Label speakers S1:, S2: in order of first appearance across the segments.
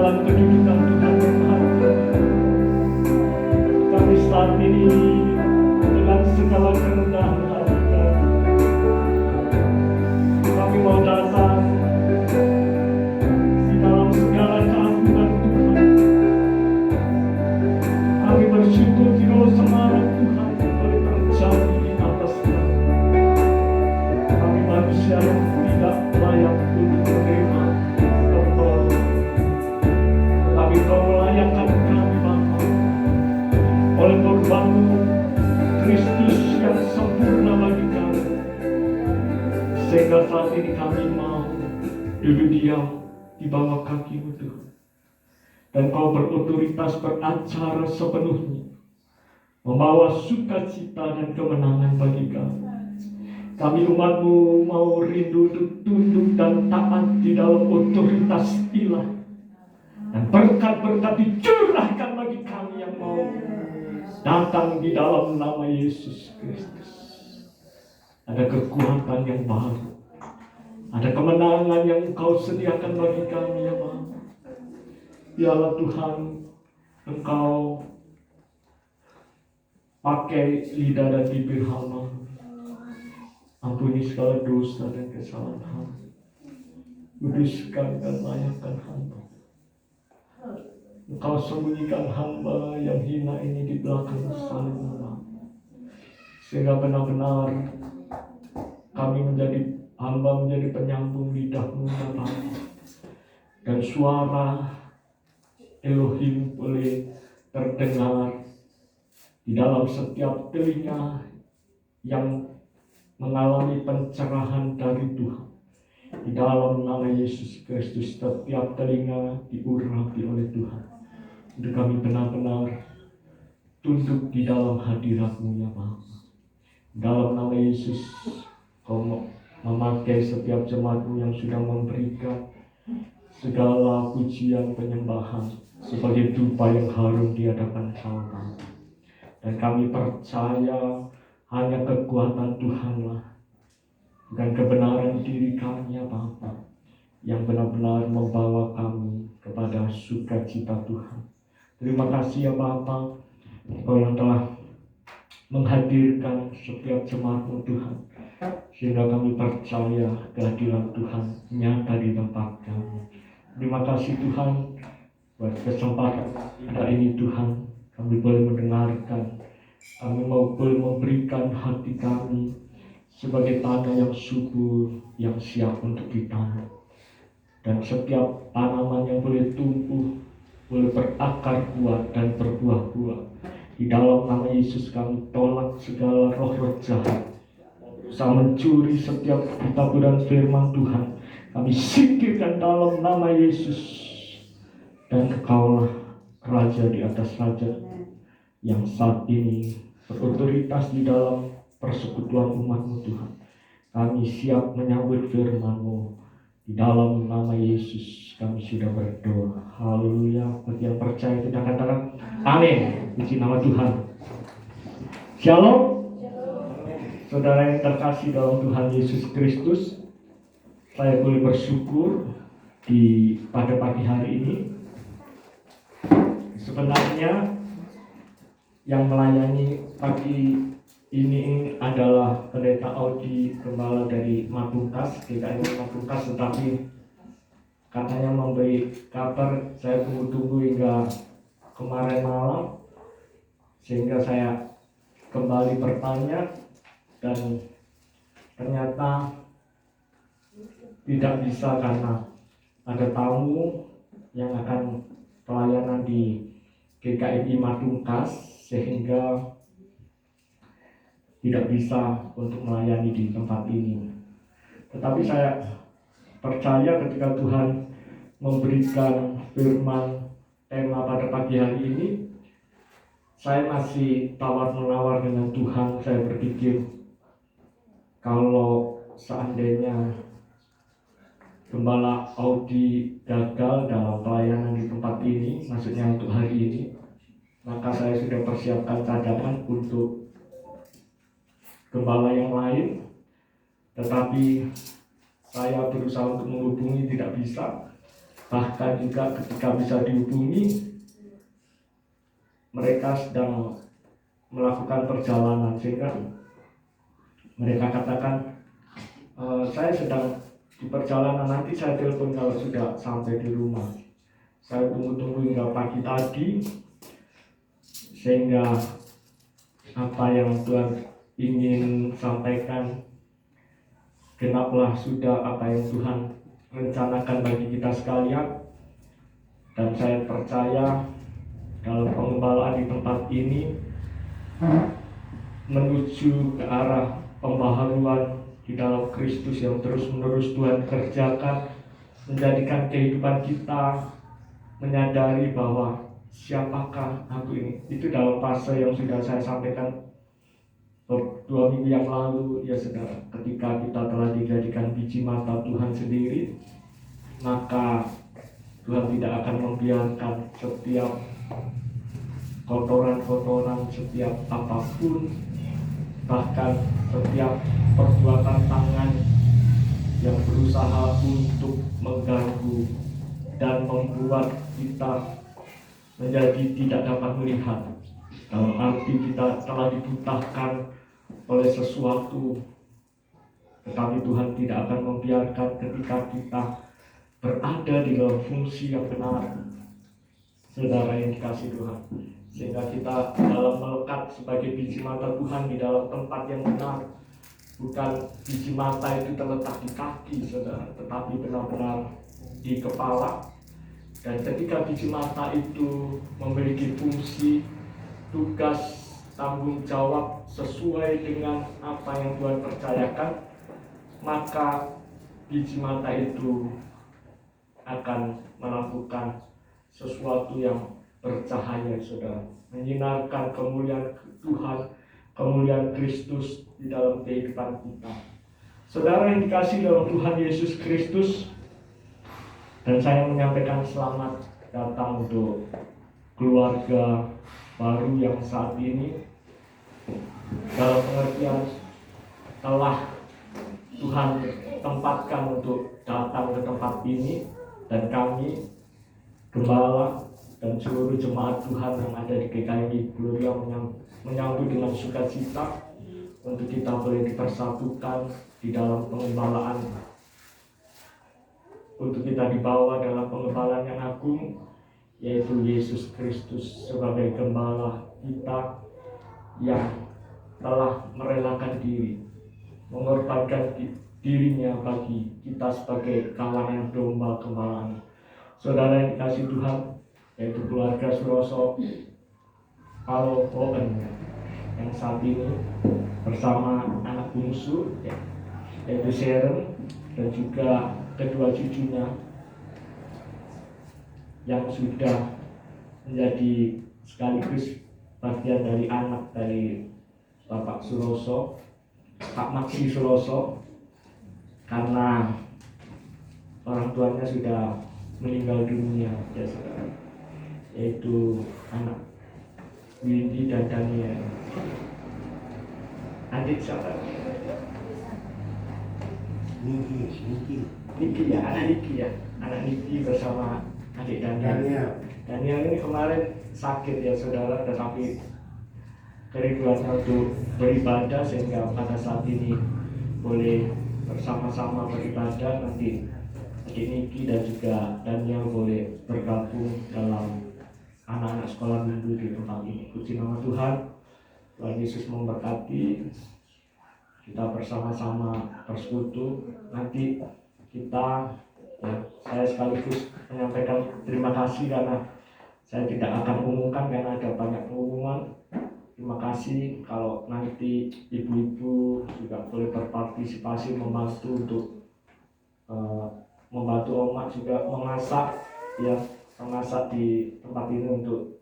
S1: dalam kedudukan Tuhan yang Maha Tinggi. Kami saat ini dengan segala kerendahan hati kami mau datang di dalam segala keagungan Tuhan. Kami bersyukur di roh semarak Tuhan boleh terjadi di atas kami. Kami manusia yang tidak layak untuk menerima pertolongan, tetapi Kau melayakkan kami Bapa oleh korban Kristus yang sempurna bagi kami, sehingga saat ini kami mau duduk diam di bawah kaki-Mu Tuhan, dan Kau berotoritas beracara sepenuhnya, membawa sukacita dan kemenangan bagi kami. Kami umat-Mu mau rindu untuk tunduk dan taat di dalam otoritas ilahi, dan berkat-berkat dicurahkan bagi kami yang mau datang di dalam nama Yesus Kristus. Ada kekuatan yang baru, ada kemenangan yang Engkau sediakan bagi kami ya Bapa. Biarlah Tuhan Engkau pakai lidah dan bibir hamba, ampuni segala dosa dan kesalahan hamba, kuduskan dan layakkan hamba. Engkau sembunyikan hamba yang hina ini di belakang salib, sehingga benar-benar kami hamba menjadi penyambung lidah-Mu ya Bapa, dan suara Elohim boleh terdengar di dalam setiap telinga yang mengalami pencerahan dari Tuhan. Di dalam nama Yesus Kristus, setiap telinga diurapi oleh Tuhan, untuk kami benar-benar tunduk di dalam hadirat-Mu ya Bapa. Dalam nama Yesus, Kau memakai setiap jemaat-Mu yang sudah memberikan segala pujian penyembahan sebagai dupa yang harum di hadapan Kau. Dan kami percaya hanya kekuatan Tuhanlah dan kebenaran diri kami ya Bapa yang benar-benar membawa kami kepada sukacita Tuhan. Terima kasih ya Bapa, Engkau yang telah menghadirkan setiap jemaat-Mu Tuhan, sehingga kami percaya kehadiran Tuhan nyata di tempat kami. Terima kasih Tuhan buat kesempatan hari ini Tuhan, kami boleh mendengarkan, kami boleh memberikan hati kami sebagai tanah yang subur, yang siap untuk ditanam. Dan setiap tanaman yang boleh tumbuh, boleh berakar kuat dan berbuah-buah. Di dalam nama Yesus kami tolak segala roh-roh jahat, berusaha mencuri setiap ketaburan firman Tuhan. Kami singkirkan dalam nama Yesus. Dan Engkaulah Raja di atas raja, yang saat ini berotoritas di dalam persekutuan umat-Mu Tuhan. Kami siap menyambut firman-Mu. Di dalam nama Yesus kami sudah berdoa. Haleluya. Bagi yang percaya kita katakan amin. Puji nama Tuhan. Shalom. Saudara yang terkasih dalam Tuhan Yesus Kristus, saya boleh bersyukur pada pagi hari ini. Sebenarnya yang melayani pagi ini adalah Pendeta Audi, gembala dari Mapungkas, GKI Mapungkas, tetapi katanya memberi kabar. Saya tunggu hingga kemarin malam, sehingga saya kembali bertanya, dan ternyata tidak bisa karena ada tamu yang akan pelayanan di GKI Mapungkas, sehingga tidak bisa untuk melayani di tempat ini. Tetapi saya percaya ketika Tuhan memberikan firman tema pada pagi hari ini, saya masih tawar-menawar dengan Tuhan. Saya berpikir, kalau seandainya Gembala Audi gagal dalam pelayanan di tempat ini, maksudnya untuk hari ini, maka saya sudah persiapkan cadangan untuk gembala yang lain. Tetapi saya berusaha untuk menghubungi, tidak bisa. Bahkan juga ketika bisa dihubungi, mereka sedang melakukan perjalanan, sehingga mereka katakan, saya sedang di perjalanan, nanti saya telepon kalau sudah sampai di rumah. Saya tunggu-tunggu hingga pagi tadi, sehingga apa yang Tuhan ingin sampaikan genaplah sudah apa yang Tuhan rencanakan bagi kita sekalian. Dan saya percaya dalam pengembalaan di tempat ini menuju ke arah pembaharuan di dalam Kristus yang terus-menerus Tuhan kerjakan, menjadikan kehidupan kita menyadari bahwa siapakah aku ini. Itu dalam fase yang sudah saya sampaikan 2 minggu yang lalu, ya saudara. Ketika kita telah dijadikan biji mata Tuhan sendiri, maka Tuhan tidak akan membiarkan setiap kotoran-kotoran, setiap apapun, bahkan setiap perbuatan tangan yang berusaha untuk mengganggu dan membuat kita menjadi tidak dapat melihat. Dalam arti kita telah dibutahkan oleh sesuatu, tetapi Tuhan tidak akan membiarkan ketika kita berada di dalam fungsi yang benar, saudara yang dikasih Tuhan, sehingga kita dalam melekat sebagai biji mata Tuhan di dalam tempat yang benar. Bukan biji mata itu terletak di kaki, saudara, tetapi benar-benar di kepala. Dan ketika biji mata itu memiliki fungsi, tugas, tanggung jawab sesuai dengan apa yang Tuhan percayakan, maka biji mata itu akan melakukan sesuatu yang bercahaya, saudara, menyinarkan kemuliaan Tuhan, kemuliaan Kristus di dalam kehidupan kita. Saudara yang dikasihi dalam Tuhan Yesus Kristus, dan saya menyampaikan selamat datang untuk keluarga baru yang saat ini dalam pengertian telah Tuhan tempatkan untuk datang ke tempat ini. Dan kami, gembala dan seluruh jemaat Tuhan yang ada di GKI Gloria menyambut dengan sukacita untuk kita boleh dipersatukan di dalam pengembalaan, untuk kita dibawa dalam pengembalaan yang agung, yaitu Yesus Kristus sebagai gembala kita yang telah merelakan diri, mengorbankan dirinya bagi kita sebagai kawanan domba gembalaan. Saudara yang dikasih Tuhan, yaitu keluarga Suroso Paulo Owen yang saat ini bersama anak bungsu, yaitu Sharon, dan juga kedua cucunya yang sudah menjadi sekaligus bagian dari anak dari Bapak Suroso, Pak Maksi Suroso, karena orang tuanya sudah meninggal dunia, ya saudara, yaitu anak Windy dan Daniel. Adik siapa? Niki ya, anak Niki bersama adik Daniel. Daniel ini kemarin sakit, ya saudara, tetapi kerinduannya untuk beribadah sehingga pada saat ini boleh bersama-sama beribadah. Nanti adik Niki dan juga Daniel boleh bergabung dalam anak-anak sekolah minggu di tempat ini. Puji nama Tuhan. Tuhan Yesus memberkati. Kita bersama-sama bersekutu. Nanti kita, ya, saya sekaligus menyampaikan terima kasih karena saya tidak akan umumkan karena ada banyak pengumuman. Terima kasih kalau nanti ibu-ibu juga boleh berpartisipasi membantu untuk membantu Omak juga memasak, ya, memasak di tempat ini untuk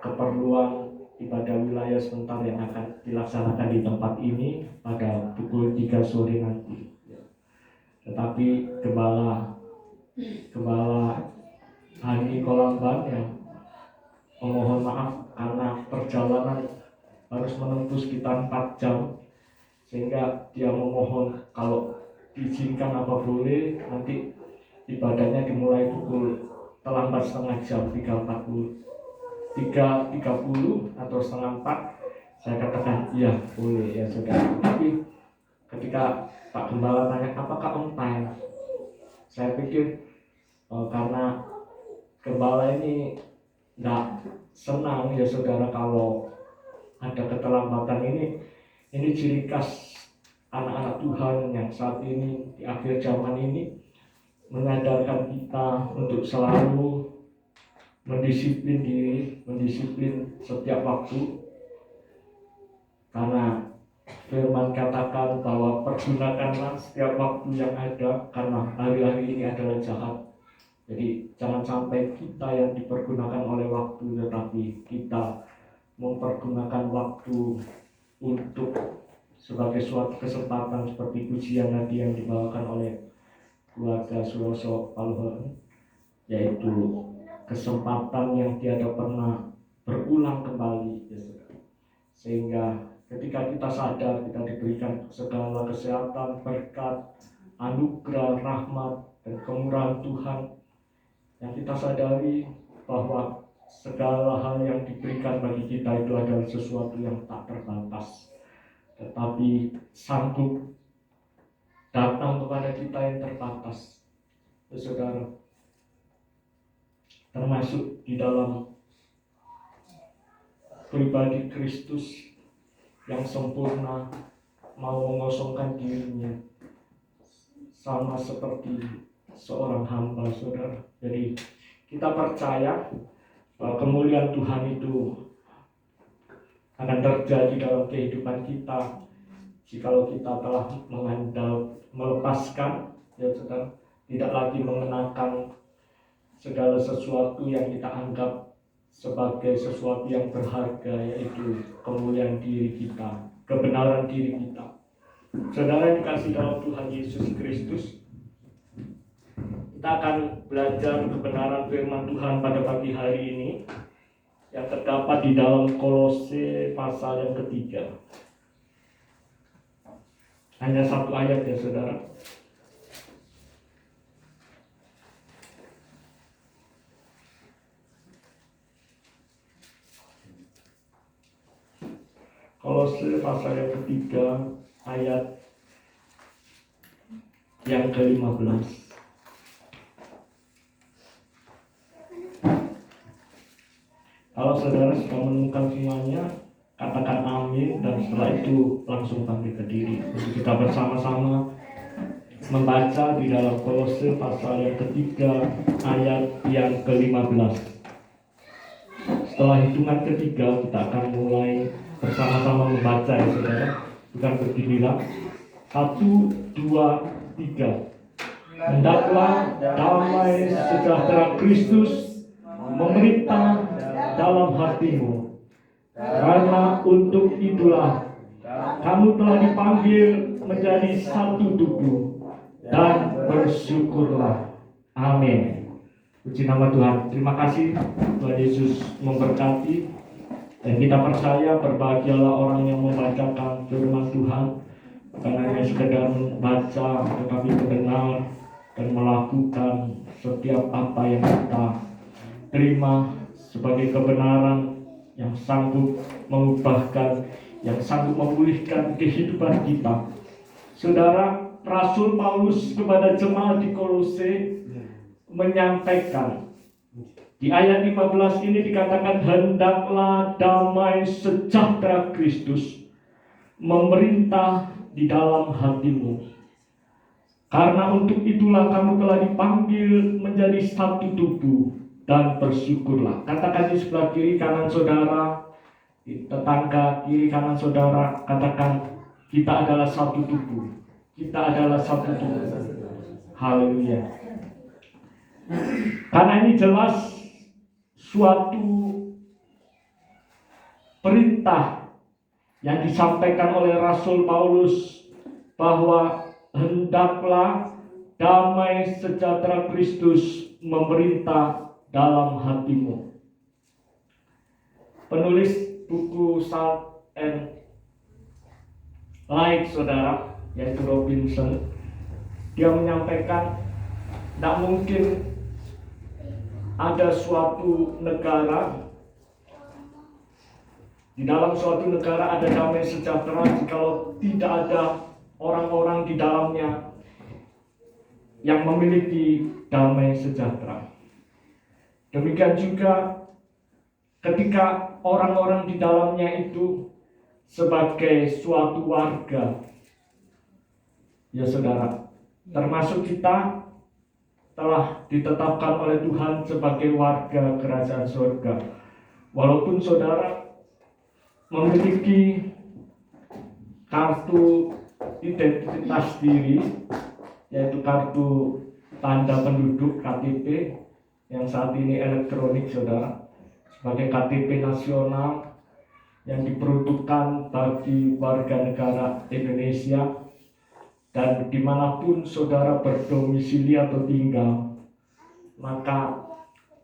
S1: keperluan ibadah wilayah sebentar yang akan dilaksanakan di tempat ini pada pukul 3 sore nanti. Tetapi Gembala Hani Kolamban yang memohon maaf karena perjalanan harus menempuh sekitar 4 jam, sehingga dia memohon kalau diizinkan apa boleh nanti ibadahnya dimulai pukul terlambat setengah jam 3.30 atau setengah 4. Saya katakan iya boleh ya saudara. Tapi ketika Pak Gembala tanya apakah on time, saya pikir karena Gembala ini nggak senang ya saudara kalau ada keterlambatan. Ini ciri khas anak-anak Tuhan yang saat ini di akhir zaman ini mengajarkan kita untuk selalu mendisiplin diri, mendisiplin setiap waktu. Karena firman katakan bahwa pergunakanlah setiap waktu yang ada karena hari-hari ini adalah jahat. Jadi jangan sampai kita yang dipergunakan oleh waktu, tetapi kita mempergunakan waktu untuk sebagai suatu kesempatan seperti pujian tadi yang dibawakan oleh keluarga Suroso Paluhon, yaitu kesempatan yang tiada pernah berulang kembali ya saudara. Sehingga ketika kita sadar kita diberikan segala kesehatan, berkat, anugerah, rahmat, dan kemurahan Tuhan, yang kita sadari bahwa segala hal yang diberikan bagi kita itu adalah sesuatu yang tak terbatas, tetapi sanggup datang kepada kita yang terbatas ya saudara, termasuk di dalam pribadi Kristus yang sempurna mau mengosongkan dirinya sama seperti seorang hamba saudara. Jadi kita percaya bahwa kemuliaan Tuhan itu akan terjadi dalam kehidupan kita jikalau kita telah melepaskan ya saudara, tidak lagi mengenakan segala sesuatu yang kita anggap sebagai sesuatu yang berharga, yaitu kemuliaan diri kita, kebenaran diri kita. Saudara yang dikasih dalam Tuhan Yesus Kristus, kita akan belajar kebenaran firman Tuhan pada pagi hari ini yang terdapat di dalam Kolose pasal yang ketiga. Hanya satu ayat ya saudara. Kolose pasal yang ketiga ayat yang ke-15. Kalau saudara sudah menemukan semuanya, katakan amin, dan setelah itu langsung bangkit berdiri. Kita bersama-sama membaca di dalam Kolose pasal yang ketiga ayat yang ke-15. Setelah hitungan ketiga kita akan mulai bersama-sama membaca ya saudara. Bukan berdirilah. 1, 2, 3. Hendaklah damai sejahtera Kristus memerintah dalam hatimu, karena untuk itulah kamu telah dipanggil menjadi satu tubuh, dan bersyukurlah. Amin. Puji nama Tuhan. Terima kasih Tuhan Yesus memberkati, dan kita percaya berbahagialah orang yang membacakan firman Tuhan, bukan hanya sekedar membaca tetapi mendengar dan melakukan setiap apa yang kita terima sebagai kebenaran yang sanggup mengubahkan, yang sanggup memulihkan kehidupan kita. Saudara, Rasul Paulus kepada jemaat di Kolose menyampaikan di ayat 15 ini dikatakan, hendaklah damai sejahtera Kristus memerintah di dalam hatimu, karena untuk itulah kamu telah dipanggil menjadi satu tubuh, dan bersyukurlah. Katakan di sebelah kiri kanan saudara, di tetangga kiri kanan saudara, katakan kita adalah satu tubuh. Kita adalah satu tubuh. Haleluya. Karena ini jelas suatu perintah yang disampaikan oleh Rasul Paulus bahwa hendaklah damai sejahtera Kristus memerintah dalam hatimu. Penulis buku Salt and Light saudara, yaitu Robinson, dia menyampaikan Tidak mungkin ada suatu negara, di dalam suatu negara ada damai sejahtera jikalau tidak ada orang-orang di dalamnya yang memiliki damai sejahtera. Demikian juga ketika orang-orang di dalamnya itu sebagai suatu warga, ya saudara, termasuk kita telah ditetapkan oleh Tuhan sebagai warga kerajaan surga. Walaupun saudara memiliki kartu identitas diri, yaitu kartu tanda penduduk KTP yang saat ini elektronik saudara, sebagai KTP nasional yang diperuntukkan bagi warga negara Indonesia, dan dimanapun saudara berdomisili atau tinggal, maka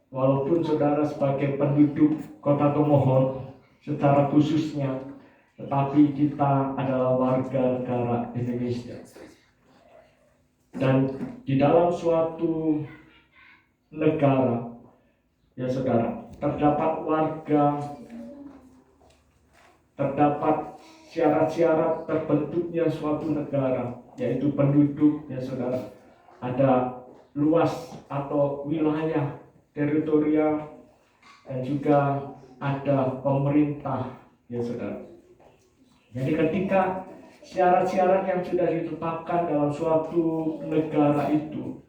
S1: walaupun saudara sebagai penduduk Kota Tomohon secara khususnya, tetapi kita adalah warga negara Indonesia. Dan di dalam suatu negara, ya saudara, terdapat warga, terdapat syarat-syarat terbentuknya suatu negara, yaitu penduduk, ya saudara. Ada luas atau wilayah teritorial, dan juga ada pemerintah, ya saudara. Jadi ketika syarat-syarat yang sudah ditetapkan dalam suatu negara itu,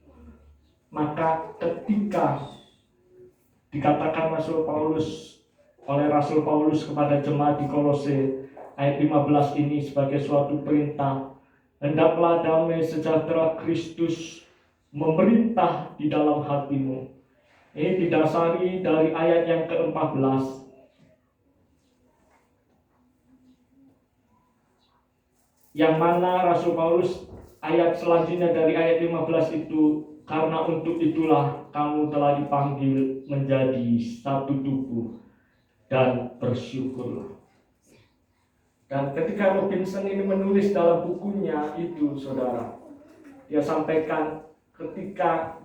S1: maka ketika dikatakan oleh Rasul Paulus kepada jemaat di Kolose ayat 15 ini sebagai suatu perintah, hendaklah damai sejahtera Kristus memerintah di dalam hatimu. Ini didasari dari ayat yang ke-14, yang mana Rasul Paulus ayat selanjutnya dari ayat 15 itu, karena untuk itulah kamu telah dipanggil menjadi satu tubuh dan bersyukurlah. Dan ketika Robinson ini menulis dalam bukunya itu, saudara, dia sampaikan ketika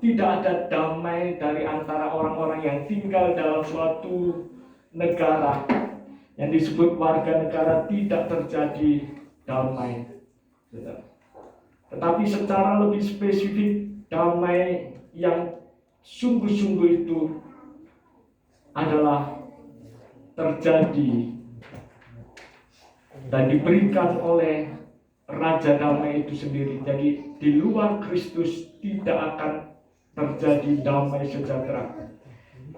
S1: tidak ada damai dari antara orang-orang yang tinggal dalam suatu negara yang disebut warga negara, tidak terjadi damai. Tetapi secara lebih spesifik, damai yang sungguh-sungguh itu adalah terjadi dan diberikan oleh Raja Damai itu sendiri. Jadi di luar Kristus tidak akan terjadi damai sejahtera.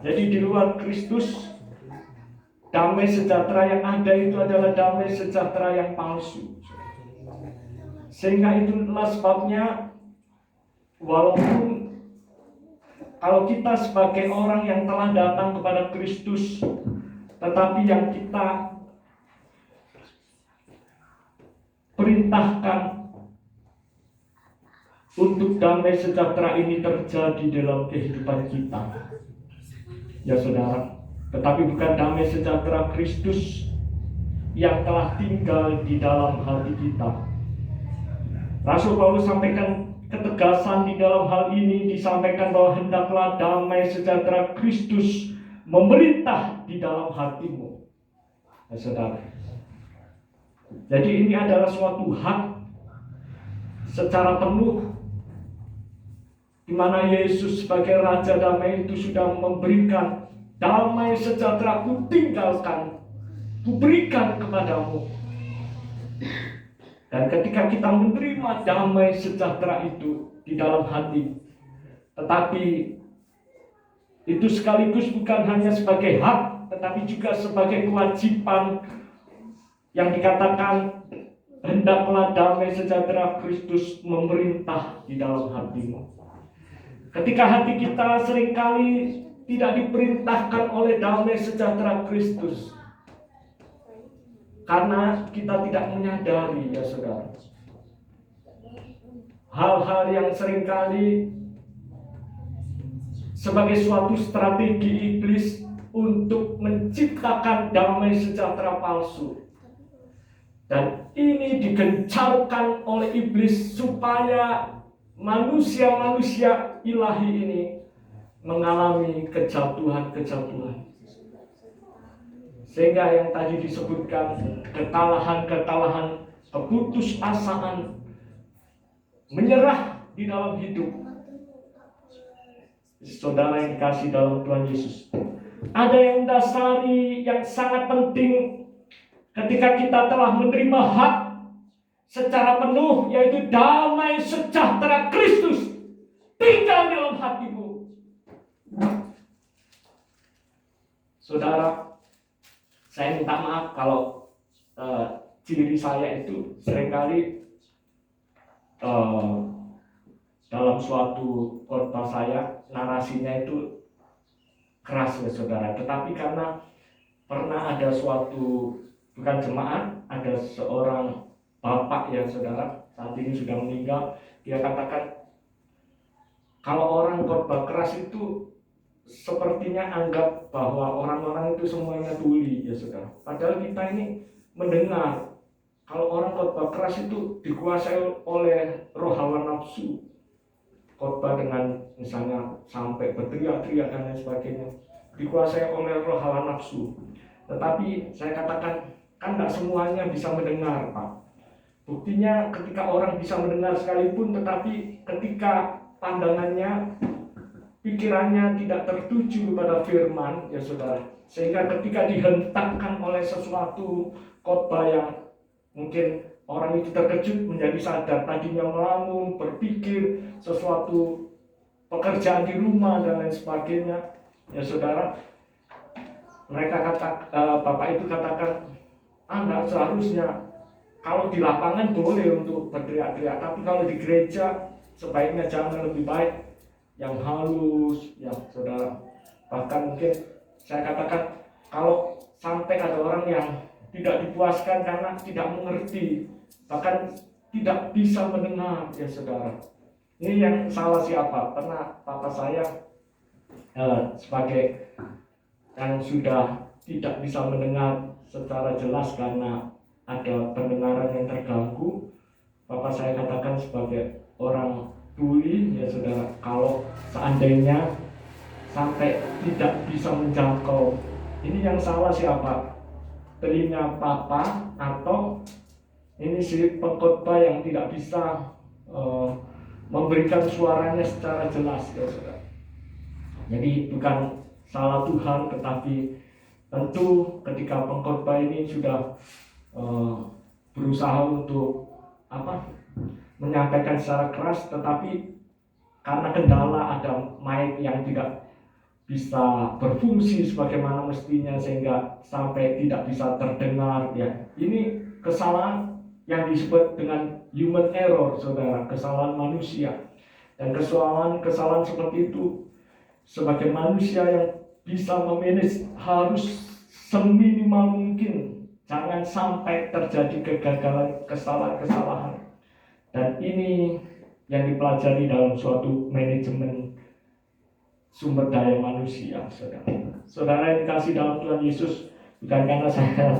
S1: Jadi di luar Kristus, damai sejahtera yang ada itu adalah damai sejahtera yang palsu. Sehingga itulah sebabnya, walaupun kalau kita sebagai orang yang telah datang kepada Kristus, tetapi yang kita perintahkan untuk damai sejahtera ini terjadi dalam kehidupan kita, ya saudara, tetapi bukan damai sejahtera Kristus yang telah tinggal di dalam hati kita. Rasul Paulus sampaikan ketegasan di dalam hal ini, disampaikan bahwa hendaklah damai sejahtera Kristus memerintah di dalam hatimu, ya saudara. Jadi ini adalah suatu hak secara penuh, di mana Yesus sebagai Raja Damai itu sudah memberikan damai sejahtera, ku tinggalkan, ku berikan kepadamu. Dan ketika kita menerima damai sejahtera itu di dalam hati, tetapi itu sekaligus bukan hanya sebagai hak, tetapi juga sebagai kewajiban yang dikatakan, hendaklah damai sejahtera Kristus memerintah di dalam hatimu. Ketika hati kita seringkali tidak diperintahkan oleh damai sejahtera Kristus, karena kita tidak menyadari, ya saudara, hal-hal yang seringkali sebagai suatu strategi iblis untuk menciptakan damai sejahtera palsu. Dan ini digencarkan oleh iblis supaya manusia-manusia ilahi ini mengalami kejatuhan-kejatuhan. Sehingga yang tadi disebutkan ketalahan-ketalahan, keputusasaan, menyerah di dalam hidup. Saudara yang dikasih dalam Tuhan Yesus, ada yang dasari yang sangat penting ketika kita telah menerima hak secara penuh, yaitu damai sejahtera Kristus tinggal dalam hatimu. Saudara, saya minta maaf kalau ciri saya itu seringkali dalam suatu khotbah saya narasinya itu keras ya saudara. Tetapi karena pernah ada suatu, bukan jemaat, ada seorang bapak ya saudara, saat ini sudah meninggal. Dia katakan kalau orang khotbah keras itu sepertinya anggap bahwa orang-orang itu semuanya tuli ya saudara. Padahal kita ini mendengar kalau orang khotbah keras itu dikuasai oleh roh hawa nafsu. Khotbah dengan misalnya sampai berteriak-teriak dan lain sebagainya, dikuasai oleh roh hawa nafsu. Tetapi saya katakan kan tidak semuanya bisa mendengar, Pak. Buktinya ketika orang bisa mendengar sekalipun, tetapi ketika pandangannya, pikirannya tidak tertuju kepada firman ya saudara, sehingga ketika dihentakkan oleh sesuatu khotbah yang mungkin orang itu terkejut menjadi sadar, tadinya melamun, berpikir sesuatu pekerjaan di rumah dan lain sebagainya ya saudara, mereka bapak itu katakan, enggak seharusnya, kalau di lapangan boleh untuk berteriak-teriak, tapi kalau di gereja sebaiknya jangan, lebih baik yang halus ya saudara. Bahkan mungkin saya katakan kalau sampai ada orang yang tidak dipuaskan karena tidak mengerti, bahkan tidak bisa mendengar ya saudara. Ini yang salah siapa? Karena papa saya sebagai yang sudah tidak bisa mendengar secara jelas karena ada pendengaran yang terganggu. Papa saya katakan sebagai orang tuli ya saudara, kalau seandainya sampai tidak bisa menjangkau, ini yang salah siapa? Telinga papa atau ini si pengkhotbah yang tidak bisa memberikan suaranya secara jelas ya saudara. Jadi bukan salah Tuhan, tetapi tentu ketika pengkhotbah ini sudah berusaha untuk menyampaikan secara keras, tetapi karena kendala ada mic yang tidak bisa berfungsi sebagaimana mestinya sehingga sampai tidak bisa terdengar ya. Ini kesalahan yang disebut dengan human error saudara, kesalahan manusia. Dan kesalahan seperti itu sebagai manusia yang bisa memanage harus seminimal mungkin jangan sampai terjadi kegagalan, kesalahan-kesalahan. Dan ini yang dipelajari dalam suatu manajemen sumber daya manusia, saudara. Saudara yang dikasih dalam Tuhan Yesus, bukan karena saya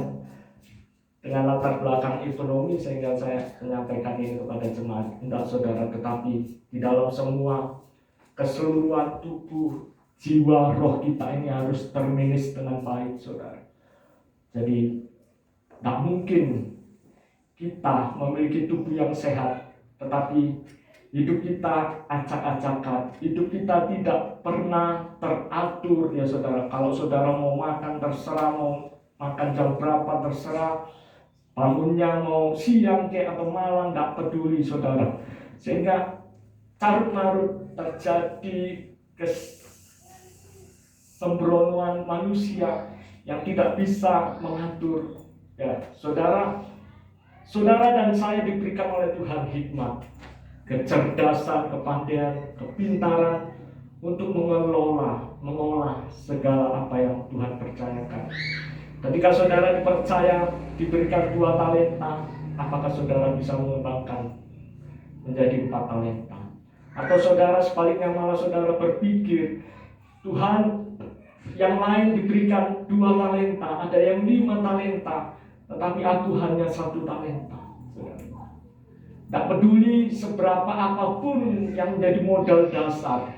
S1: dengan latar belakang ekonomi sehingga saya menyampaikan ini kepada jemaat, tidak saudara, tetapi di dalam semua keseluruhan tubuh, jiwa, roh kita ini harus termanage dengan baik, saudara. Jadi tak mungkin kita memiliki tubuh yang sehat, tetapi hidup kita acak-acakan, hidup kita tidak pernah teratur ya saudara. Kalau saudara mau makan terserah, mau makan jam berapa terserah, bangunnya mau siang atau malam tidak peduli saudara. Sehingga carut-marut terjadi kesembronoan manusia yang tidak bisa mengatur ya saudara. Saudara dan saya diberikan oleh Tuhan hikmat, kecerdasan, kepandaian, kepintaran untuk mengolah segala apa yang Tuhan percayakan. Ketika saudara dipercaya, diberikan 2 talenta, apakah saudara bisa mengembangkan menjadi 4 talenta? Atau saudara sebaliknya malah saudara berpikir, Tuhan yang lain diberikan 2 talenta, ada yang 5 talenta, tetapi aku hanya 1 talenta. Tidak peduli seberapa apapun yang menjadi modal dasar.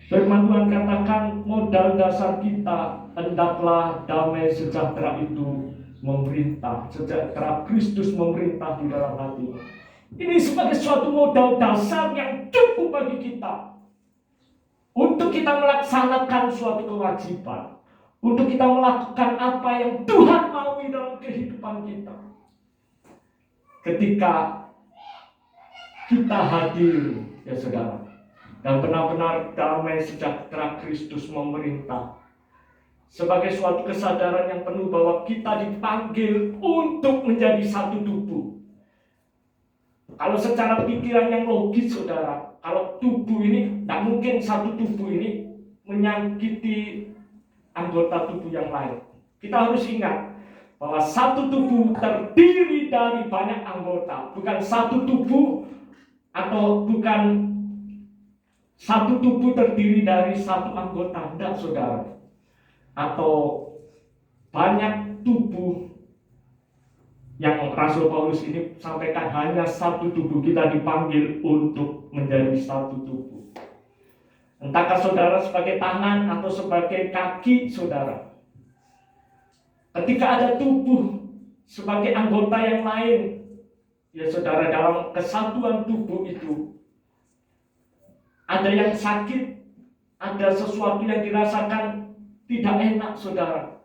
S1: Firman Tuhan katakan modal dasar kita hendaklah damai sejahtera itu memerintah, sejahtera Kristus memerintah di dalam hati. Ini sebagai suatu modal dasar yang cukup bagi kita untuk kita melaksanakan suatu kewajiban, untuk kita melakukan apa yang Tuhan mau dalam kehidupan kita. Ketika kita hadir, ya saudara, dan benar-benar damai sejahtera Kristus memerintah, sebagai suatu kesadaran yang penuh bahwa kita dipanggil untuk menjadi satu tubuh. Kalau secara pikiran yang logis, saudara, kalau tubuh ini, tidak mungkin satu tubuh ini menyakiti anggota tubuh yang lain. Kita harus ingat bahwa satu tubuh terdiri dari banyak anggota, bukan satu tubuh atau bukan satu tubuh terdiri dari satu anggota, tidak, saudara. Atau banyak tubuh yang Rasul Paulus ini sampaikan, hanya satu tubuh. Kita dipanggil untuk menjadi satu tubuh. Entahkah saudara sebagai tangan atau sebagai kaki saudara. Ketika ada tubuh sebagai anggota yang lain, ya saudara, dalam kesatuan tubuh itu ada yang sakit, ada sesuatu yang dirasakan tidak enak, saudara.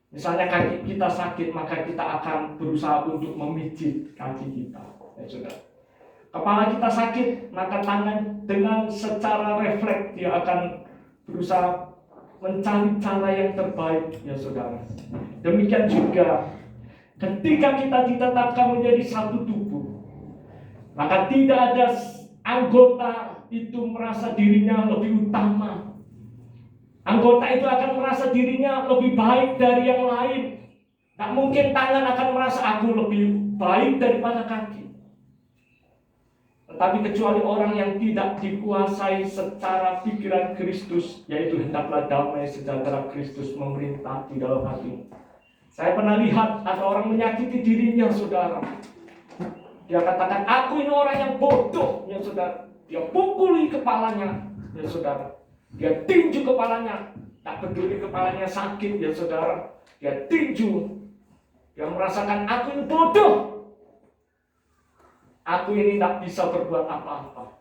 S1: Misalnya kaki kita sakit, maka kita akan berusaha untuk memijit kaki kita, ya saudara. Kepala kita sakit, maka tangan dengan secara refleks dia akan berusaha mencari cara yang terbaik, ya saudara. Demikian juga ketika kita ditetapkan menjadi satu tubuh, maka tidak ada anggota itu merasa dirinya lebih utama. Anggota itu akan merasa dirinya lebih baik dari yang lain. Tak mungkin tangan akan merasa aku lebih baik daripada kaki. Tetapi kecuali orang yang tidak dikuasai secara pikiran Kristus, yaitu hendaklah damai sejahtera Kristus memerintah di dalam hati. Saya pernah lihat ada orang menyakiti dirinya, saudara. Dia katakan, aku ini orang yang bodoh, ya saudara. Dia pukuli kepalanya, ya saudara. Dia tinju kepalanya, tak peduli kepalanya sakit, ya saudara. Dia tinju, dia merasakan aku ini bodoh. Aku ini tak bisa berbuat apa-apa.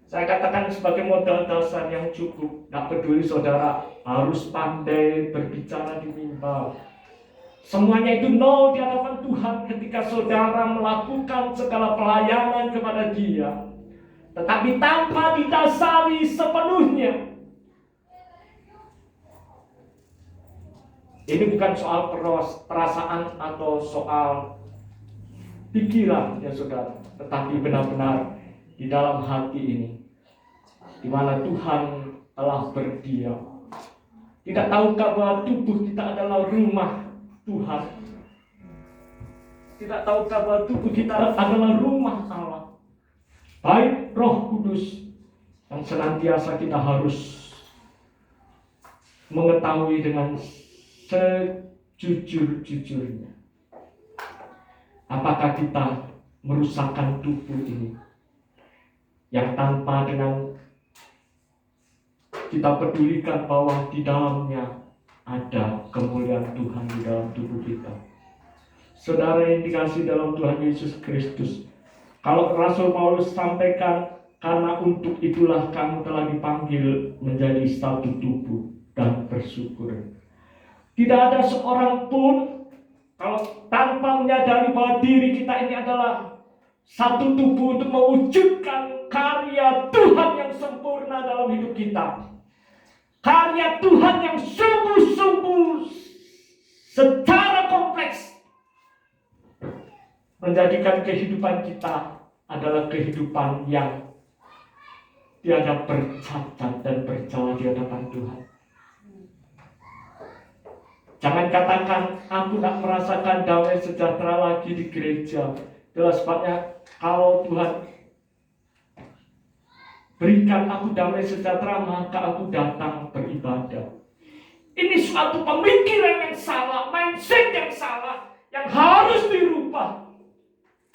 S1: Saya katakan sebagai modal dasar yang cukup, tak peduli saudara harus pandai berbicara di mimbar. Semuanya itu nol di hadapan Tuhan ketika saudara melakukan segala pelayanan kepada Dia, tetapi tanpa didasari sepenuhnya. Ini bukan soal perasaan atau soal pikiran, ya saudara, tetapi benar-benar di dalam hati ini, di mana Tuhan telah berdiam. Tidak tahukah bahwa tubuh kita adalah rumah Tuhan? Tidak tahukah bahwa tubuh kita adalah rumah Allah? Baik Roh Kudus yang senantiasa kita harus mengetahui dengan sejujur-jujurnya. Apakah kita merusakkan tubuh ini yang tanpa dengan kita pedulikan bahwa di dalamnya ada kemuliaan Tuhan di dalam tubuh kita. Saudara yang dikasihi dalam Tuhan Yesus Kristus, kalau Rasul Paulus sampaikan, karena untuk itulah kamu telah dipanggil menjadi satu tubuh dan bersyukur. Tidak ada seorang pun kalau tanpa menyadari bahwa diri kita ini adalah satu tubuh untuk mewujudkan karya Tuhan yang sempurna dalam hidup kita. Karya Tuhan yang sungguh-sungguh secara kompleks menjadikan kehidupan kita adalah kehidupan yang tiada bercacat dan bercela di hadapan Tuhan. Jangan katakan, aku tak merasakan damai sejahtera lagi di gereja. Itulah sebabnya kalau Tuhan berikan aku damai sejahtera, maka aku datang beribadah. Ini suatu pemikiran yang salah, mindset yang salah, yang harus dirubah.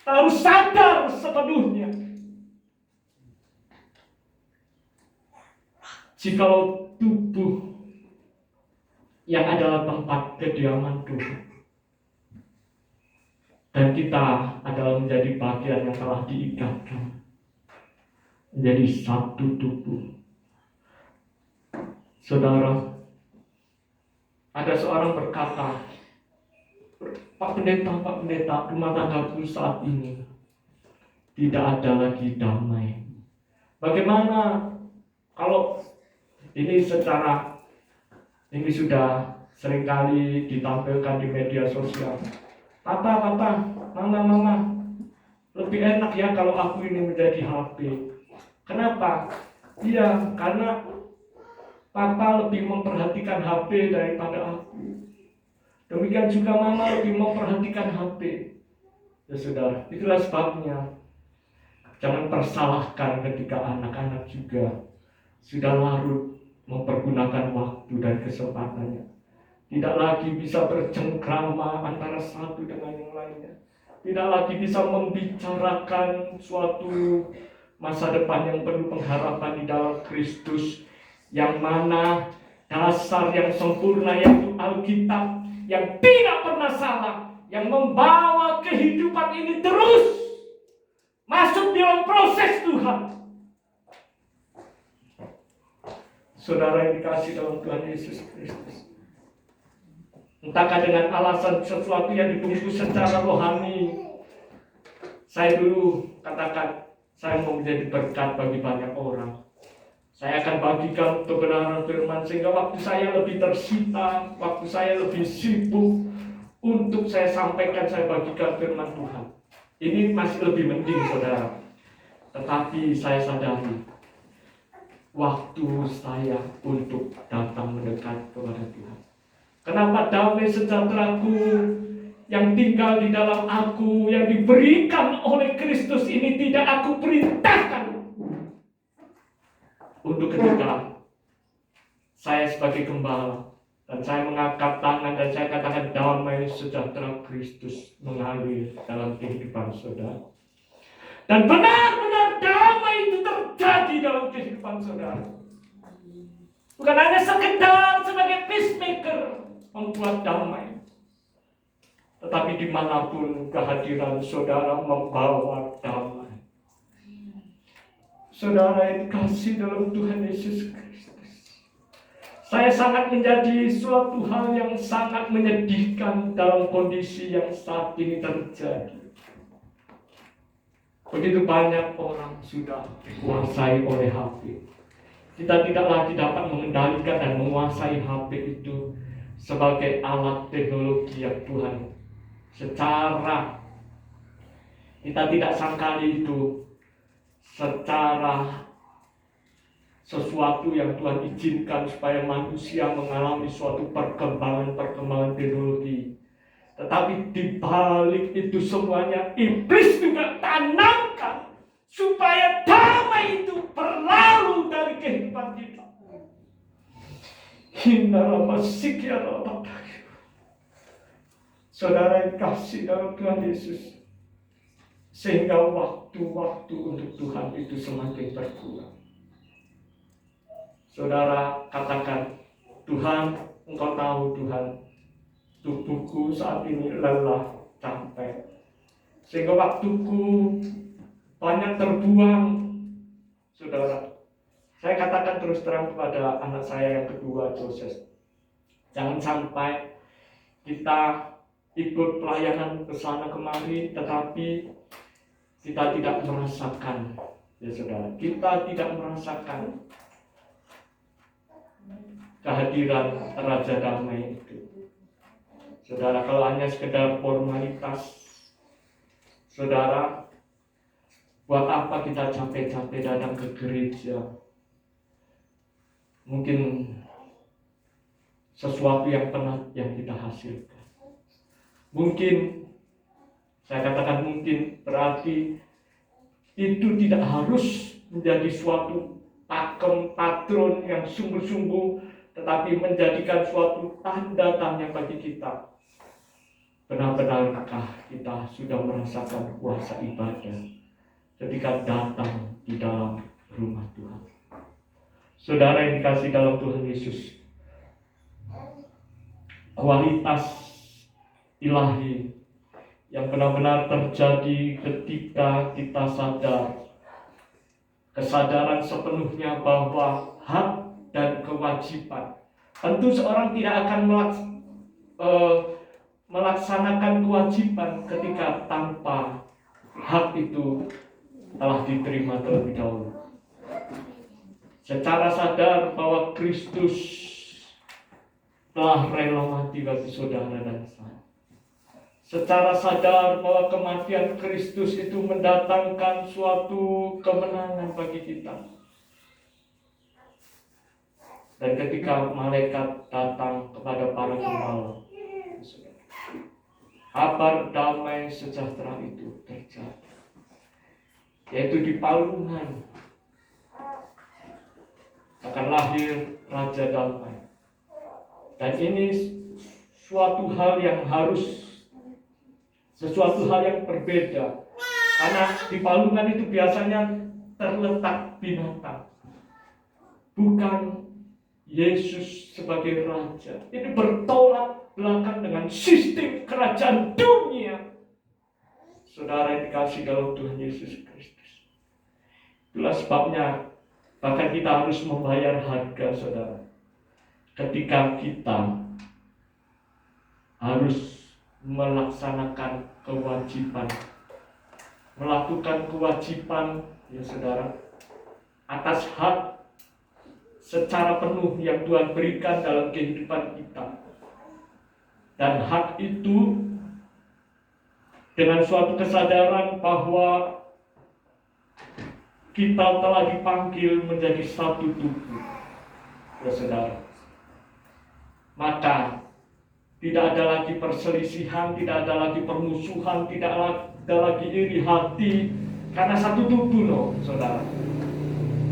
S1: Harus sadar sepenuhnya. Jikalau tubuh yang adalah tempat kediaman Tuhan, dan kita adalah menjadi bagian yang telah diikatkan menjadi satu tubuh. Saudara, ada seorang berkata, Pak Pendeta, rumah tanggaku saat ini tidak ada lagi damai. Bagaimana kalau ini sudah seringkali ditampilkan di media sosial. Papa, mama, lebih enak ya kalau aku ini menjadi HP. Kenapa? Iya, karena Papa lebih memperhatikan HP daripada aku. Demikian juga mama lebih memperhatikan HP. Ya saudara, itulah sebabnya jangan persalahkan ketika anak-anak juga sudah larut mempergunakan waktu dan kesempatannya. Tidak lagi bisa bercengkrama antara satu dengan yang lainnya. Tidak lagi bisa membicarakan suatu masa depan yang penuh pengharapan di dalam Kristus, yang mana dasar yang sempurna yaitu Alkitab yang tidak pernah salah, yang membawa kehidupan ini terus masuk dalam proses Tuhan. Saudara yang dikasihi dalam Tuhan Yesus Kristus, entahkah dengan alasan sesuatu yang dibungkus secara rohani, saya dulu katakan saya mau menjadi berkat bagi banyak orang. Saya akan bagikan kebenaran firman sehingga waktu saya lebih tersita, waktu saya lebih sibuk untuk saya sampaikan, saya bagikan firman Tuhan. Ini masih lebih mending, saudara. Tetapi saya sadari waktu saya untuk datang mendekat kepada Tuhan. Kenapa damai sejahteraku yang tinggal di dalam aku, yang diberikan oleh Kristus ini tidak aku perintahkan untuk ketika saya sebagai gembala dan saya mengangkat tangan dan saya katakan damai sejahtera Kristus mengalir dalam kehidupan saudara. Dan benar-benar damai itu terjadi dalam kehidupan saudara. Bukan hanya sekedar sebagai peacemaker membuat damai, tetapi dimanapun kehadiran saudara membawa damai. Saudara yang dikasihi dalam Tuhan Yesus Kristus, saya sangat menjadi suatu hal yang sangat menyedihkan dalam kondisi yang saat ini terjadi. Begitu banyak orang sudah dikuasai oleh HP. Kita tidak lagi dapat mengendalikan dan menguasai HP itu sebagai alat teknologi yang Tuhan secara kita tidak sangkali itu secara sesuatu yang Tuhan izinkan supaya manusia mengalami suatu perkembangan teknologi. Tetapi di balik itu semuanya iblis juga tanamkan supaya damai itu berlalu dari kehidupan kita. Saudara yang kasih dalam Tuhan Yesus, sehingga waktu-waktu untuk Tuhan itu semakin berkurang. Saudara katakan, Tuhan, Engkau tahu Tuhan, tubuhku saat ini lelah, capek, sehingga waktuku banyak terbuang. Saudara, saya katakan terus terang kepada anak saya yang kedua, Joses, jangan sampai kita ikut pelayanan ke sana kemari, tetapi kita tidak merasakan, ya saudara, kita tidak merasakan kehadiran Raja Damai itu. Saudara, kalau hanya sekedar formalitas, saudara, buat apa kita capek-capek datang ke gereja? Mungkin sesuatu yang penat yang kita hasilkan. Mungkin, saya katakan mungkin, berarti itu tidak harus menjadi suatu pakem patron yang sungguh-sungguh, tetapi menjadikan suatu tanda tanya bagi kita. benar-benarkah kita sudah merasakan kuasa ibadah ketika datang di dalam rumah Tuhan? Saudara yang dikasih dalam Tuhan Yesus, kualitas ilahi yang benar-benar terjadi ketika kita sadar, kesadaran sepenuhnya bahwa hak dan kewajiban. Tentu seorang tidak akan melaksanakan kewajiban ketika tanpa hak itu telah diterima terlebih dahulu. Secara sadar bahwa Kristus telah rela mati bagi saudara dan saya. Secara sadar bahwa kematian Kristus itu mendatangkan suatu kemenangan bagi kita. Dan ketika malaikat datang kepada para gembala, kabar damai sejahtera itu terjadi, yaitu di palungan akan lahir Raja Damai. Dan ini sesuatu hal yang berbeda, karena di palungan itu biasanya terletak binatang, bukan Yesus sebagai Raja. Ini bertolak belakang dengan sistem kerajaan dunia. Saudara yang dikasih dalam Tuhan Yesus Kristus, itulah sebabnya bahkan kita harus membayar harga, saudara, ketika kita harus melaksanakan kewajiban, melakukan kewajiban, ya saudara, atas hak secara penuh yang Tuhan berikan dalam kehidupan kita. Dan hak itu dengan suatu kesadaran bahwa kita telah dipanggil menjadi satu tubuh, ya saudara. Maka tidak ada lagi perselisihan, tidak ada lagi permusuhan, tidak ada lagi iri hati, karena satu tubuh loh, saudara.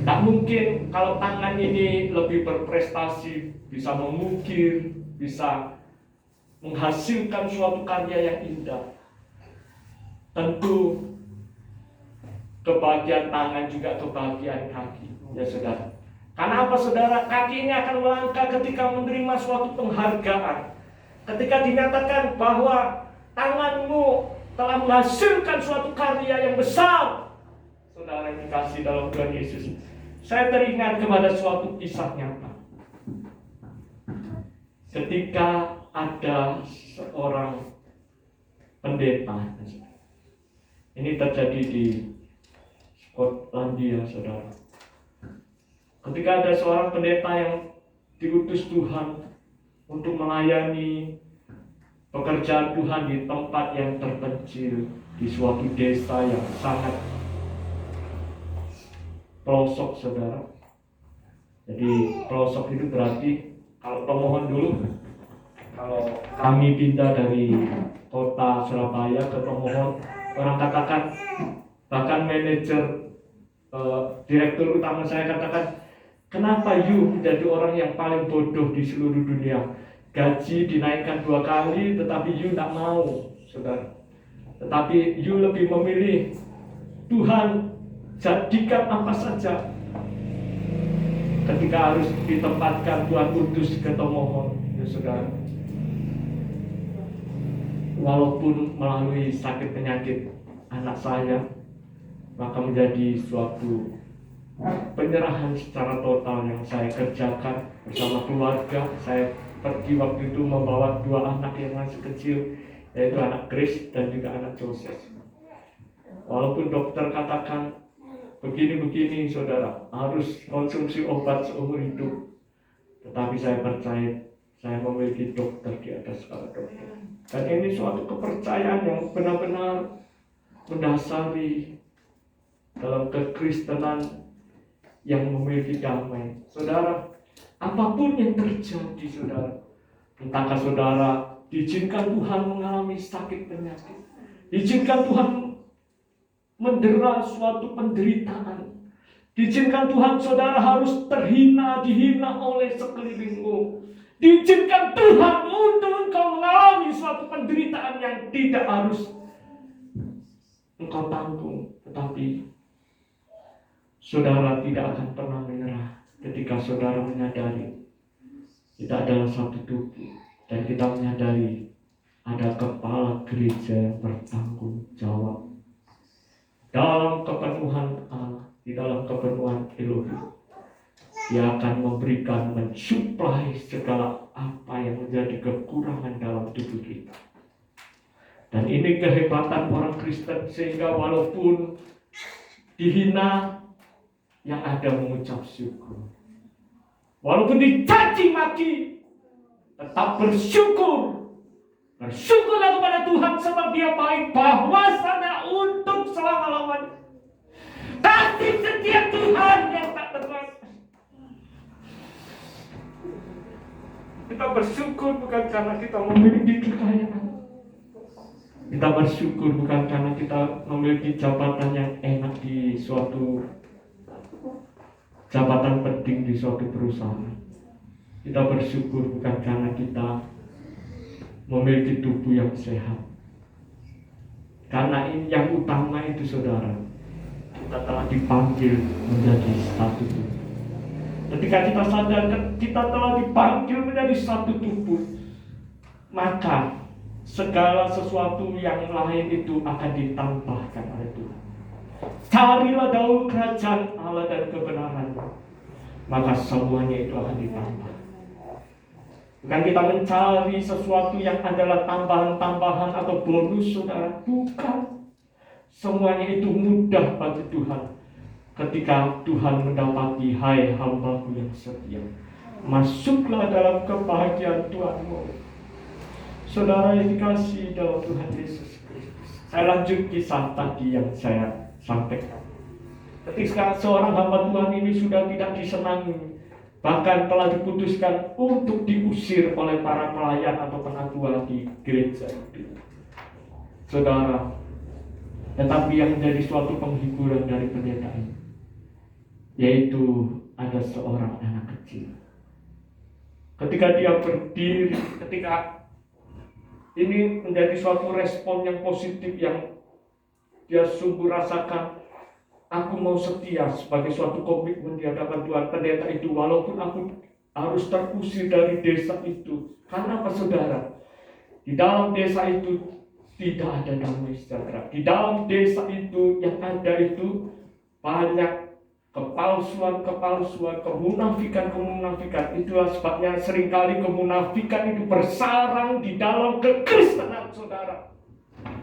S1: Tak mungkin kalau tangan ini lebih berprestasi, bisa mengukir, bisa menghasilkan suatu karya yang indah. Tentu kebahagiaan tangan juga kebahagiaan kaki, ya saudara. Karena apa, saudara? Kaki ini akan melangkah ketika menerima suatu penghargaan. Ketika dinyatakan bahwa tanganmu telah menghasilkan suatu karya yang besar. Saudara yang dikasih dalam Tuhan Yesus, saya teringat kepada suatu kisah nyata. Ketika ada seorang pendeta, ini terjadi di Skotlandia, saudara. Ketika ada seorang pendeta yang diutus Tuhan untuk melayani pekerjaan Tuhan di tempat yang terpencil, di suatu desa yang sangat pelosok, saudara. Jadi pelosok itu berarti, kalau pemohon dulu, kalau kami pindah dari kota Surabaya ke Tomohon, orang katakan, bahkan manajer, direktur utama saya katakan, kenapa you menjadi orang yang paling bodoh di seluruh dunia? Gaji dinaikkan 2 kali, tetapi you tidak mau, saudara. Tetapi you lebih memilih Tuhan jadikan apa saja ketika harus ditempatkan Tuhan utus ke Tomohon, ya saudara. Walaupun melalui sakit penyakit anak saya, maka menjadi suatu penyerahan secara total yang saya kerjakan bersama keluarga. Saya pergi waktu itu membawa 2 anak yang masih kecil, yaitu anak Grace dan juga anak Joseph. Walaupun dokter katakan begini-begini, saudara, harus konsumsi obat seumur hidup, tetapi saya percaya saya memiliki dokter di atas segala dokter. Dan ini suatu kepercayaan yang benar-benar mendasari dalam kekristenan yang memiliki damai. Saudara, apapun yang terjadi, saudara, entahkah saudara diizinkan Tuhan mengalami sakit penyakit, diizinkan Tuhan mendera suatu penderitaan, diizinkan Tuhan saudara harus terhina, dihina oleh sekelilingmu, diizinkan Tuhan untuk engkau mengalami suatu suatu penderitaan yang tidak harus engkau tanggung, tetapi saudara tidak akan pernah menyerah ketika saudara menyadari kita adalah satu tubuh dan kita menyadari ada kepala gereja yang bertanggung jawab dalam kepenuhan Allah, di dalam kepenuhan Elohim. Dia akan memberikan, mensuplai segala apa yang menjadi kekurangan dalam tubuh kita. Dan ini kehebatan orang Kristen, sehingga walaupun dihina, yang ada mengucap syukur. Walaupun dicaci maki, tetap bersyukur. Bersyukurlah kepada Tuhan sebab Dia baik, bahwasanya untuk selama-lamanya. Kasih setia Tuhan yang tak terbatas. Kita bersyukur bukan karena kita memiliki kekayaan. Kita bersyukur bukan karena kita memiliki jabatan yang enak di suatu jabatan penting di suatu perusahaan. Kita bersyukur bukan karena kita memiliki tubuh yang sehat. Karena ini yang utama itu saudara, kita telah dipanggil menjadi satu tubuh. Ketika kita sadar kita telah dipanggil menjadi satu tubuh, maka segala sesuatu yang lain itu akan ditambahkan oleh Tuhan. Carilah dahulu kerajaan Allah dan kebenarannya, maka semuanya itu akan ditambah. Bukan kita mencari sesuatu yang adalah tambahan-tambahan atau bonus saudara, bukan. Semuanya itu mudah bagi Tuhan. Ketika Tuhan mendapati, hai hamba-Ku yang setia, masuklah dalam kebahagiaan Tuhanmu. Saudara yang dikasihi dalam Tuhan Yesus Kristus. Saya lanjut kisah tadi yang saya sampaikan. Ketika seorang hamba Tuhan ini sudah tidak disenangi, bahkan telah diputuskan untuk diusir oleh para pelayan atau penatua di gereja itu. Saudara, tetapi yang menjadi suatu penghiburan dari pendeta ini, yaitu ada seorang anak kecil. Ketika dia berdiri, ketika ini menjadi suatu respon yang positif yang dia sungguh rasakan, aku mau setia sebagai suatu komitmen di hadapan Tuhan. Pendeta itu, walaupun aku harus terusir dari desa itu. Karena apa saudara? Di dalam desa itu tidak ada damai sejahtera. Di dalam desa itu yang ada itu banyak kepalsuan, kemunafikan. Itulah sebabnya seringkali kemunafikan itu bersarang di dalam kekristenan saudara.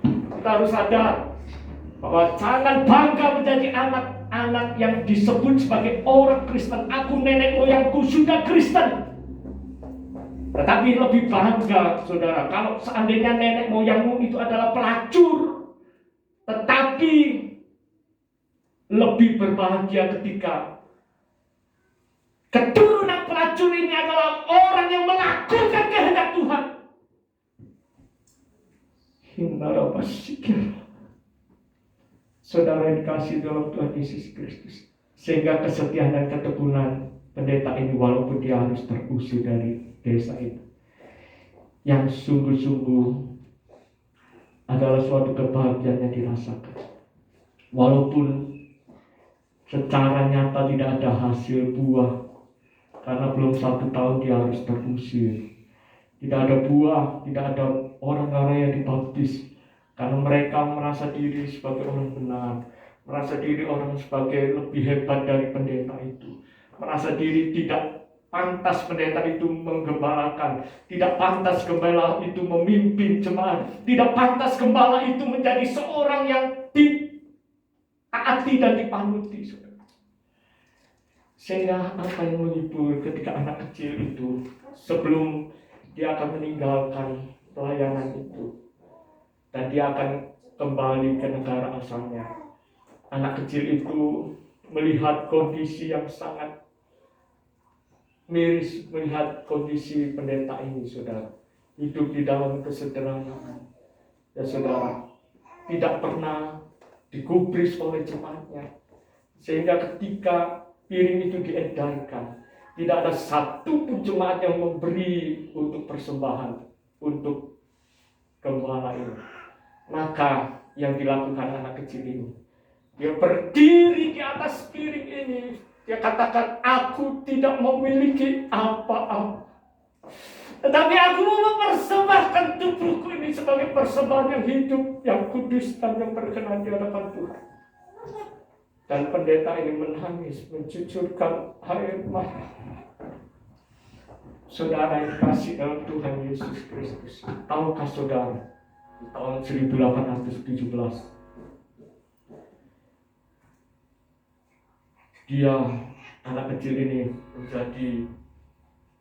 S1: Kita harus sadar bahwa jangan bangga menjadi anak-anak yang disebut sebagai orang Kristen. Aku nenek moyangku sudah Kristen. Tetapi lebih bangga saudara kalau seandainya nenek moyangmu itu adalah pelacur. Tetapi lebih berbahagia ketika keturunan pelacur ini adalah orang yang melakukan kehendak Tuhan. Saudara yang dikasihi dalam Tuhan Yesus Kristus, sehingga kesetiaan dan ketekunan pendeta ini, walaupun dia harus terusir dari desa itu, yang sungguh-sungguh adalah suatu kebahagiaan yang dirasakan. Walaupun secara nyata tidak ada hasil buah, karena belum 1 tahun dia harus terusir. Tidak ada buah, tidak ada orang-orang yang dibaptis, karena mereka merasa diri sebagai orang benar, merasa diri orang sebagai lebih hebat dari pendeta itu, merasa diri tidak pantas pendeta itu menggembalakan, tidak pantas gembala itu memimpin jemaat, tidak pantas gembala itu menjadi seorang yang ditaati dan dipanuti. Sehingga apa yang menghibur ketika anak kecil itu sebelum dia akan meninggalkan pelayanan itu dan dia akan kembali ke negara asalnya, anak kecil itu melihat kondisi yang sangat miris, melihat kondisi pendeta ini, saudara, hidup di dalam kesederhanaan, ya saudara, tidak pernah digubris oleh jemaatnya, sehingga ketika piring itu diedarkan, tidak ada satu pun jemaat yang memberi untuk persembahan, untuk gembala ini. Maka yang dilakukan anak kecil ini, dia berdiri di atas piring ini. Dia katakan, aku tidak memiliki apa-apa, tetapi aku mau mempersembahkan tubuhku ini sebagai persembahan yang hidup, yang kudus, dan yang berkenan di hadapan Tuhan. Dan pendeta ini menangis, mencucurkan air mata. Saudara yang kasih dalam Tuhan Yesus Kristus, tahukah saudara, di tahun 1817, dia, anak kecil ini, menjadi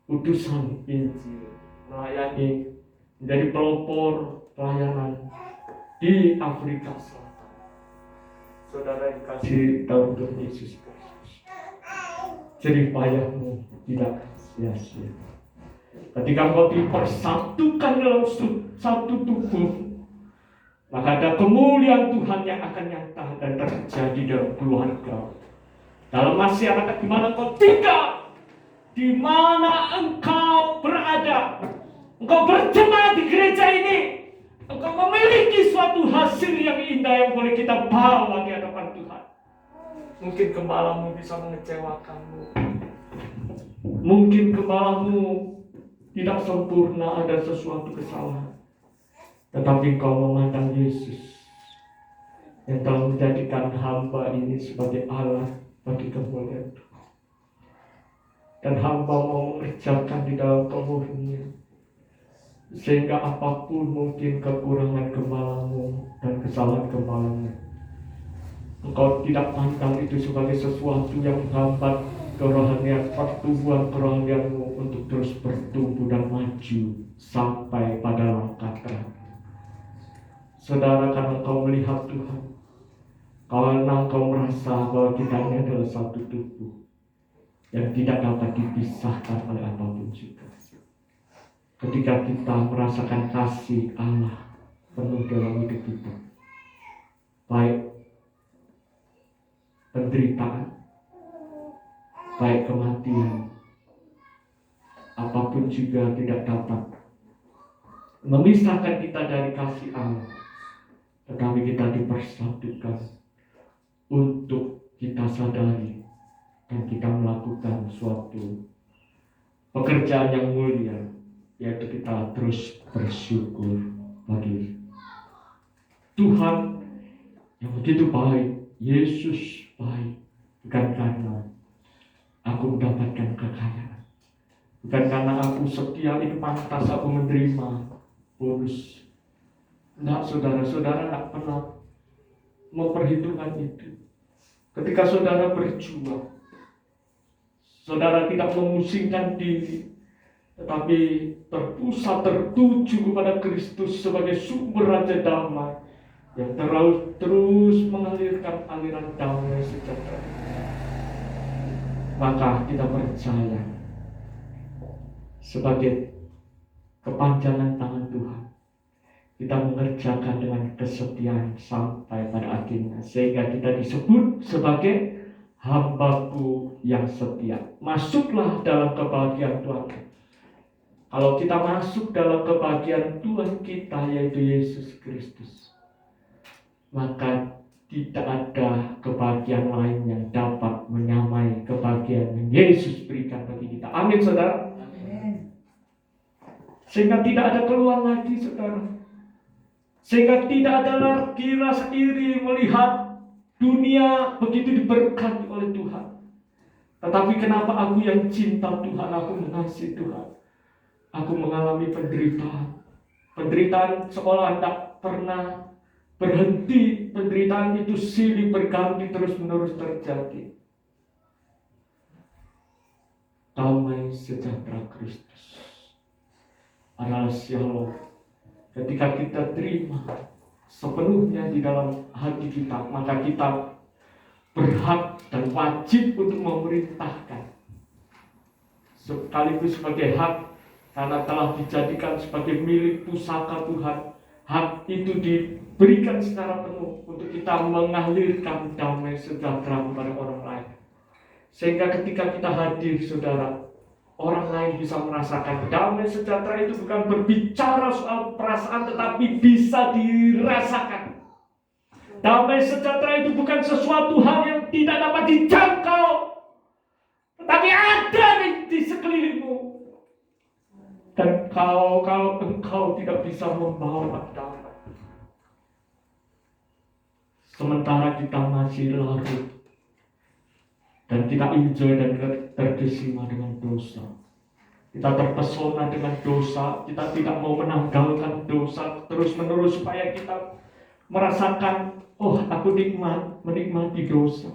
S1: utusan Injil, melayani, menjadi pelopor pelayanan di Afrika Selatan. Saudara yang kasih dalam Tuhan Yesus Kristus, jerih payahmu tidak sia-sia. Ketika engkau dipersatukan dalam satu tubuh, maka ada kemuliaan Tuhan yang akan nyata dan terjadi dalam keluarga, dalam masyarakat di mana engkau tinggal, di mana engkau berada. Engkau berjemaat di gereja ini, engkau memiliki suatu hasil yang indah yang boleh kita bawa di hadapan Tuhan. Mungkin gembalamu bisa mengecewakanmu, mungkin gembalamu tidak sempurna, ada sesuatu kesalahan, tetapi engkau memandang Yesus yang telah menjadikan hamba ini sebagai alat bagi kemuliaan Tuhan. Dan hamba mau mengerjakan di dalam kemurnian, sehingga apapun mungkin kekurangan gembalamu dan kesalahan gembalamu, engkau tidak pandang itu sebagai sesuatu yang menghambat kerohanian, pertumbuhan kerohanianmu untuk terus bertumbuh dan maju sampai pada langkah terakhir. Saudara, karena engkau melihat Tuhan, karena engkau merasa bahwa kita ini adalah satu tubuh yang tidak dapat dipisahkan oleh apapun juga. Ketika kita merasakan kasih Allah penuh dalam hidup kita, baik penderitaan, baik kematian, apapun juga tidak dapat memisahkan kita dari kasih Allah. Tetapi kita dipersatukan untuk kita sadari dan kita melakukan suatu pekerjaan yang mulia, yaitu kita terus bersyukur bagi Tuhan yang begitu baik. Yesus baik, bukan karena aku mendapatkan kekayaan, bukan karena aku setia ini pantas aku menerima bonus. Tidak, saudara-saudara tidak pernah memperhitungkan itu. Ketika saudara berjuang, saudara tidak memusingkan diri, tetapi terpusat, tertuju kepada Kristus sebagai sumber Raja Damai yang terus mengalirkan aliran damai sejahtera. Maka kita percaya sebagai kepanjangan tangan Tuhan, kita mengerjakan dengan kesetiaan sampai pada akhirnya, sehingga kita disebut sebagai hamba-Ku yang setia. Masuklah dalam kebahagiaan Tuhan. Kalau kita masuk dalam kebahagiaan Tuhan kita, yaitu Yesus Kristus, maka tidak ada kebahagiaan lain yang dapat menyamai kebahagiaan yang Yesus berikan bagi kita. Amin, saudara. Amin. Sehingga tidak ada keluhan lagi, saudara. Sehingga tidak ada lagi rasa iri melihat dunia begitu diberkati oleh Tuhan. Tetapi kenapa aku yang cinta Tuhan, aku mengasihi Tuhan, aku mengalami penderitaan. Penderitaan seolah tidak pernah berhenti. Penderitaan itu silih berganti terus menerus terjadi. Damai sejahtera Kristus adalah shalom. Ketika kita terima sepenuhnya di dalam hati kita, maka kita berhak dan wajib untuk memerintahkan, sekaligus sebagai hak karena telah dijadikan sebagai milik pusaka Tuhan. Hak itu diberikan secara penuh untuk kita mengalirkan damai sejahtera kepada orang lain. Sehingga ketika kita hadir, saudara, orang lain bisa merasakan. Damai sejahtera itu bukan berbicara soal perasaan, tetapi bisa dirasakan. Damai sejahtera itu bukan sesuatu hal yang tidak dapat dijangkau, tetapi ada di sekelilingmu. Dan kalau engkau tidak bisa membawa damai, sementara kita masih larut dan kita enjoy dan terkesima dengan dosa, kita terpesona dengan dosa, kita tidak mau menanggalkan dosa terus-menerus supaya kita merasakan, oh aku menikmati dosa.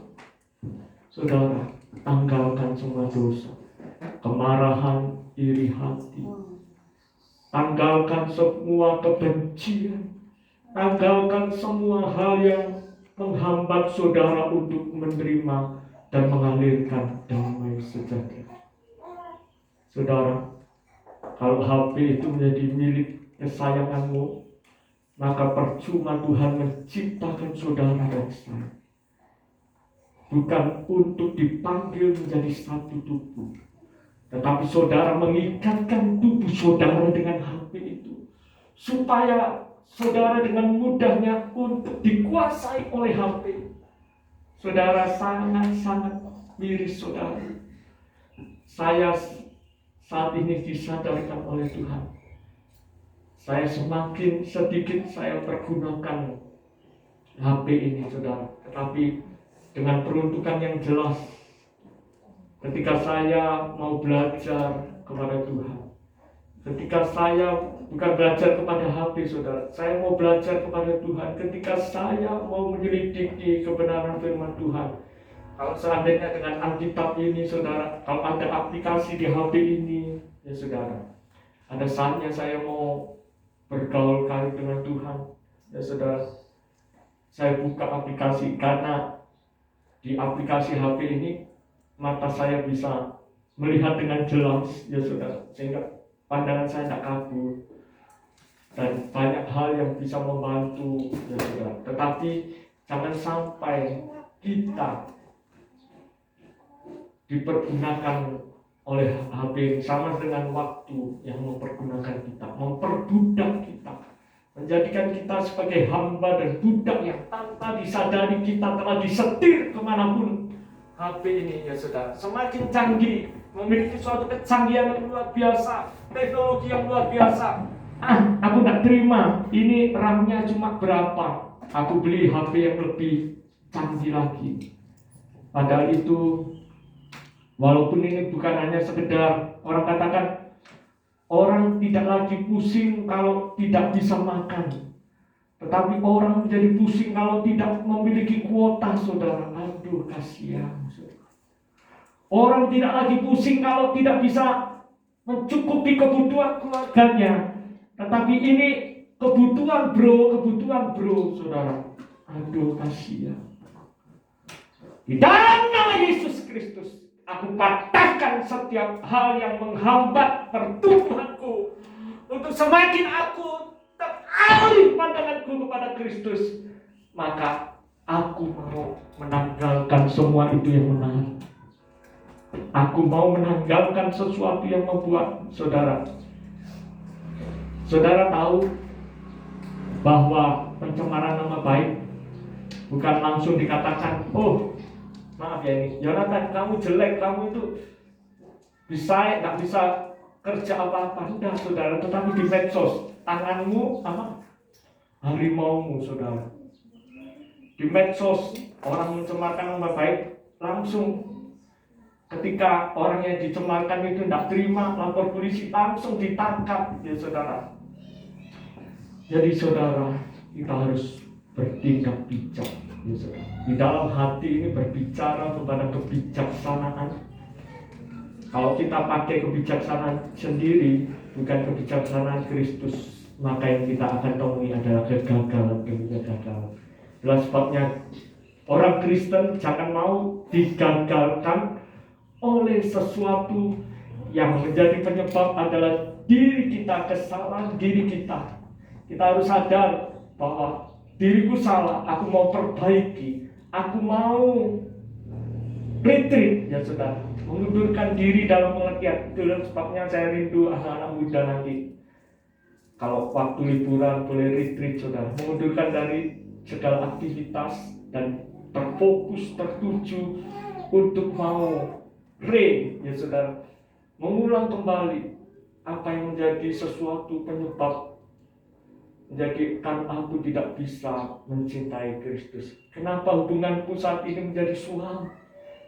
S1: Saudara, tanggalkan semua dosa, kemarahan, iri hati, tanggalkan semua kebencian, tanggalkan semua hal yang menghambat saudara untuk menerima dan mengalirkan damai sejahtera. Saudara, kalau HP itu menjadi milik kesayanganmu, maka percuma Tuhan menciptakan saudara dan saya. Bukan untuk dipanggil menjadi satu tubuh, tetapi saudara mengikatkan tubuh saudara dengan HP itu, supaya saudara dengan mudahnya untuk dikuasai oleh HP. Saudara sangat-sangat miris saudara. Saya saat ini disadarkan oleh Tuhan. Saya semakin sedikit saya pergunakan HP ini saudara. Tetapi dengan peruntukan yang jelas. Ketika saya mau belajar kepada Tuhan. Ketika saya bukan belajar kepada HP saudara, saya mau belajar kepada Tuhan. Ketika saya mau menyelidiki kebenaran firman Tuhan. Kalau seandainya dengan Alkitab ini saudara, kalau ada aplikasi di HP ini, ya saudara, ada saatnya saya mau bergaul kali dengan Tuhan, ya saudara, saya buka aplikasi, karena di aplikasi HP ini mata saya bisa melihat dengan jelas, ya saudara, sehingga pandangan saya tidak kabur dan banyak hal yang bisa membantu, ya saudara. Tetapi jangan sampai kita dipergunakan oleh HP sama dengan waktu yang mempergunakan kita, memperbudak kita, menjadikan kita sebagai hamba dan budak yang tanpa disadari kita telah disetir kemanapun. HP ini, ya saudara, semakin canggih, memiliki suatu kecanggihan yang luar biasa, teknologi yang luar biasa. Aku tak terima, ini RAM-nya cuma berapa, aku beli HP yang lebih canggih lagi. Padahal itu, walaupun ini bukan hanya sekedar, orang katakan orang tidak lagi pusing kalau tidak bisa makan, tetapi orang menjadi pusing kalau tidak memiliki kuota saudara. Aduh, kasihan saudara. Orang tidak lagi pusing kalau tidak bisa mencukupi kebutuhan keluarganya, tetapi ini kebutuhan bro saudara. Aduh, kasihan. Di dalam nama Yesus Kristus, aku patahkan setiap hal yang menghambat pertumbuhanku untuk semakin aku teralih pandanganku kepada Kristus. Maka aku mau menanggalkan semua itu yang menahan. Aku mau menanggalkan sesuatu yang membuat saudara tahu bahwa pencemaran nama baik bukan langsung dikatakan, oh maaf ya ini, Yonatan kamu jelek, kamu itu nggak bisa kerja apa-apa. Udah saudara, tetapi di medsos tanganmu sama harimaumu saudara. Di medsos orang mencemarkan nama baik, langsung ketika orang yang dicemarkan itu tidak terima, lapor polisi, langsung ditangkap, ya saudara. Jadi saudara, kita harus bertindak bijak, ya saudara. Di dalam hati ini berbicara kepada kebijaksanaan. Kalau kita pakai kebijaksanaan sendiri, bukan kebijaksanaan Kristus, maka yang kita akan temui adalah kegagalan. Itulah sebabnya orang Kristen jangan mau digagalkan oleh sesuatu yang menjadi penyebab adalah diri kita, kesalahan diri kita. Kita harus sadar bahwa diriku salah, aku mau perbaiki, aku mau retreat, ya saudara. Mengundurkan diri dalam pengertian. Itulah sebabnya saya rindu anak-anak muda nanti. Kalau waktu liburan boleh retreat, saudara. Mengundurkan dari segala aktivitas dan terfokus, tertuju untuk mau ya saudara. Mengulang kembali apa yang menjadi sesuatu penyebab menjadikan aku tidak bisa mencintai Kristus. Kenapa hubunganku saat ini menjadi suam?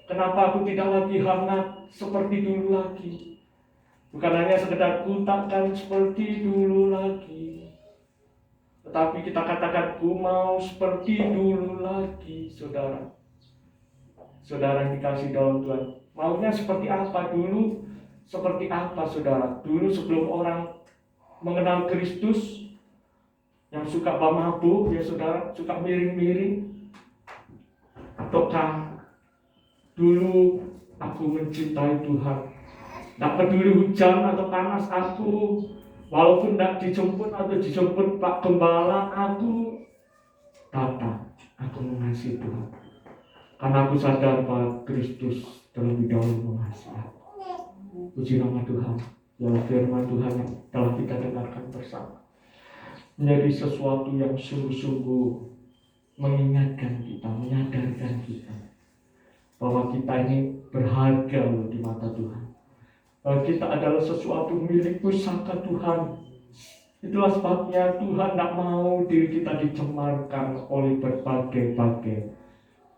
S1: Kenapa aku tidak lagi hangat seperti dulu lagi? Bukan hanya sekedar ku takkan seperti dulu lagi, tetapi kita katakan ku mau seperti dulu lagi, saudara. Saudara yang dikasih dalam Tuhan, maunya seperti apa dulu? Seperti apa, saudara? Dulu sebelum orang mengenal Kristus, yang suka mabuk, ya saudara, suka miring-miring, ataukah dulu aku mencintai Tuhan? Tak peduli hujan atau panas aku, walaupun tak dijemput atau dijemput Pak Gembala, aku datang, aku mengasihi Tuhan. Karena aku sadar bahwa Kristus terlebih dahulu mengasihi aku. Puji nama Tuhan, dalam firman Tuhan yang telah kita dengarkan bersama, menjadi sesuatu yang sungguh-sungguh mengingatkan kita, menyadarkan kita bahwa kita ini berharga loh di mata Tuhan. Bahwa kita adalah sesuatu milik pusaka Tuhan. Itulah sebabnya Tuhan tidak mau diri kita dicemarkan oleh berbagai-bagai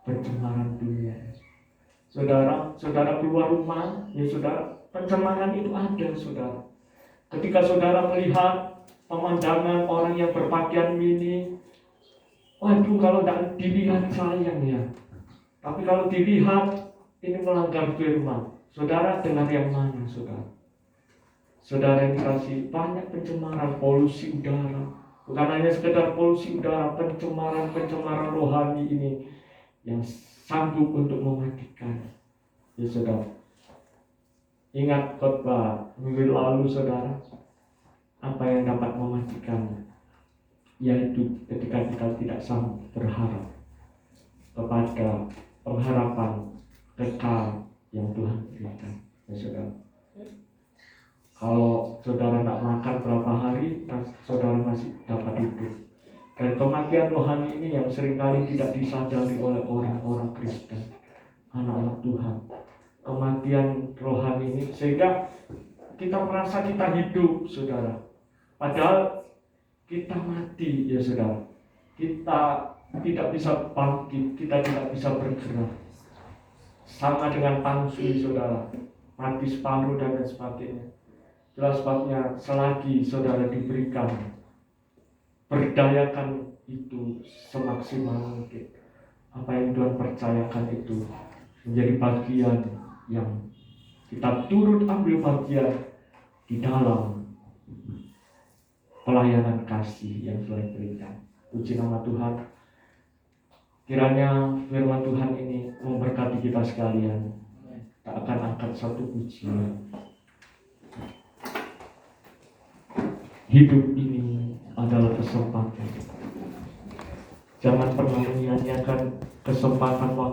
S1: pencemaran dunia. Saudara keluar rumah, ya saudara, pencemaran itu ada, saudara. Ketika saudara melihat pemandangan orang yang berpakaian mini, waduh, kalau tidak dilihat sayang ya. Tapi kalau dilihat, ini melanggar firman. Saudara dengar yang mana, saudara? Saudara yang dikasih, banyak pencemaran, polusi udara. Bukan hanya sekedar polusi udara, pencemaran rohani ini yang sanggup untuk mematikan. Ya saudara, ingat khotbah minggu lalu, saudara, apa yang dapat mematikan, yaitu ketika kita tidak sanggup berharap kepada pengharapan kekal yang Tuhan berikan. Ya saudara, kalau saudara tidak makan berapa hari, saudara masih dapat hidup. Dan kematian rohani ini yang seringkali tidak disadari oleh orang-orang Kristen, anak-anak Tuhan. Kematian rohani ini sehingga kita merasa kita hidup, saudara. Padahal kita mati, ya saudara. Kita tidak bisa bangkit, kita tidak bisa bergerak. Sama dengan pangsui, saudara, mati separuh dan lain sebagainya. Itulah sebabnya selagi saudara diberikan, berdayakan itu semaksimal mungkin. Apa yang Tuhan percayakan itu menjadi bagian yang kita turut ambil bagian di dalam pelayanan kasih yang Tuhan berikan. Puji nama Tuhan. Kiranya firman Tuhan ini memberkati kita sekalian. Tak akan angkat satu pujian. Hidup ini adalah kesempatan. Jangan pernah menyia-nyiakan kesempatan waktu.